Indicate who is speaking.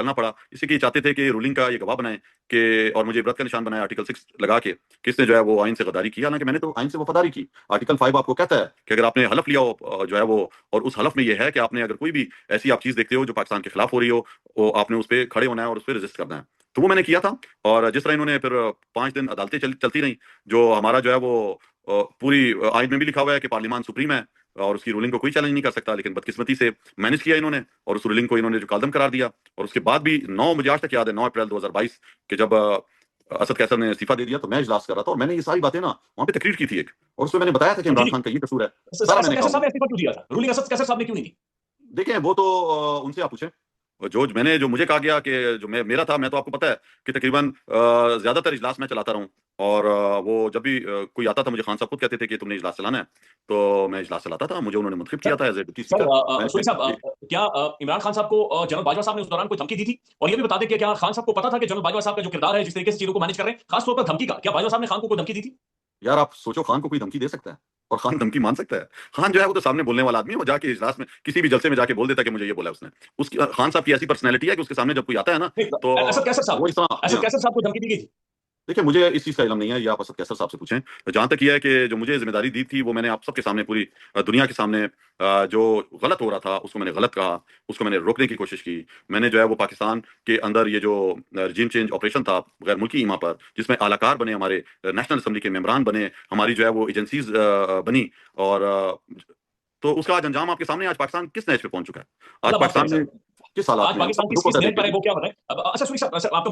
Speaker 1: करना पड़ा, इसलिए कि ये चाहते थे कि रूलिंग का ये गवाह बनाएँ कि और मुझे इबरत का निशान बनाया आर्टिकल 6 लगा के, किसने जो है वो आइन से गद्दारी की। हालाँकि मैंने तो आइन से वफ़ादारी की। आर्टिकल 5 आपको कहता है कि अगर आपने हलफ़ लिया हो जो है वो और उस हलफ़ में ये है कि आपने अगर कोई भी ऐसी आप चीज़ देखते हो जो पाकिस्तान के खिलाफ हो रही हो, वो आपने उस पे खड़े होना है और उस पे रेज़िस्ट करना है। तो वो मैंने किया था और जिस तरह इन्होंने फिर 5 दिन अदालतें चलती रहीं, जो हमारा जो है वो पूरी आइन में भी लिखा हुआ है कि पार्लियामान सुप्रीम है और उसकी रूलिंग को कोई चैलेंज नहीं कर सकता, लेकिन बदकिस्मती से मैनेज किया इन्होंने और उस रूलिंग को इन्होंने जो कलदम करार दिया और उसके बाद भी 9 मुझे आज तक याद है 9 अप्रैल 2022 के जब असद कैसर ने इस्तीफा दे दिया तो मैं इजलास कर रहा था और मैंने ये सारी बातें ना वहाँ पे तकरीर की थी एक और उसमें मैंने बताया था कि
Speaker 2: जी
Speaker 1: इमरान
Speaker 2: जी।
Speaker 1: खान का ये कसूर है, सारा
Speaker 2: असद
Speaker 1: मैंने
Speaker 2: कैसर
Speaker 1: कहा
Speaker 2: साहब ने इस्तीफा क्यों दिया था? रूलिंग असद कैसर साहब ने क्यों नहीं दी?
Speaker 1: देखें वो तो उनसे आप पूछें। जो मुझे कहा गया कि जो मेरा था मैं तो आपको पता है कि तकरीबन ज़्यादातर इजलास मैं चलाता रहा हूँ और वो जब भी कोई आता था मुझे खान साहब खुद कहते थे कि तुमने इजलास चलाना है, तो मैं इजलास चलाता था। मुझे उन्होंने मुंतखब
Speaker 2: सर
Speaker 1: किया था as a deputy
Speaker 2: sir
Speaker 1: speaker.
Speaker 2: सोई
Speaker 1: मैंने
Speaker 2: साहब,
Speaker 1: जी।
Speaker 2: क्या इमरान खान साहब को जनरल बाजवा साहब ने उस दौरान कोई धमकी दी थी? और ये भी बता दें कि क्या खान साहब को पता था कि जनरल बाजवा साहब का जो किरदार है, जिस तरीके से चीजों को मैनेज कर रहे हैं, खास तौर पर धमकी का, क्या बाजवा साहब ने खान को कोई धमकी दी थी?
Speaker 1: यार आप सोचो खान को कोई धमकी दे सकता है? और खान धमकी मान सकता है? खान जो है वो तो सामने बोलने वाला आदमी है, वो जाके इजलास में किसी भी जलसे में जाके बोल देता है कि मुझे ये बोला है उसने। उसकी खान साहब की ऐसी पर्सनैलिटी है कि उसके सामने जब कोई आता है ना, तो
Speaker 2: नहीं, असद कैसर साहब
Speaker 1: वो
Speaker 2: को,
Speaker 1: इस तरह जी
Speaker 2: असद
Speaker 1: हाँ।
Speaker 2: कैसर साहब को धमकी दी गई थी?
Speaker 1: देखिए, मुझे इस चीज़ का इल्म नहीं है, ये आप असद कैसर साहब से पूछें। जहाँ तक ये है कि जो मुझे ज़िम्मेदारी दी थी, वो मैंने आप सबके सामने पूरी दुनिया के सामने जो गलत हो रहा था, उसको मैंने गलत कहा, उसको मैंने रोकने की कोशिश की। मैंने जो है वो पाकिस्तान के अंदर ये जो रेजिम चेंज ऑपरेशन था, गैर मुल्की ईमा पर, जिसमें आलाकार बने हमारे नेशनल असेंबली के मेंबरान बने, हमारी जो है वो एजेंसीज़ बनी और तो उसका आज अंजाम आपके सामने है, आज पाकिस्तान किस नहज पे पहुँच चुका है। आज
Speaker 2: अल्लाह माफ करे
Speaker 1: पाकिस्तान
Speaker 2: सर।
Speaker 1: में किस हालात
Speaker 2: आज
Speaker 1: में है,
Speaker 2: पाकिस्तान
Speaker 1: सब
Speaker 2: किस
Speaker 1: दुख
Speaker 2: किस
Speaker 1: होता है
Speaker 2: नहज
Speaker 1: देख
Speaker 2: पर
Speaker 1: के
Speaker 2: है
Speaker 1: जी।
Speaker 2: वो क्या बताएं? अच्छा सुनी साहब, आपका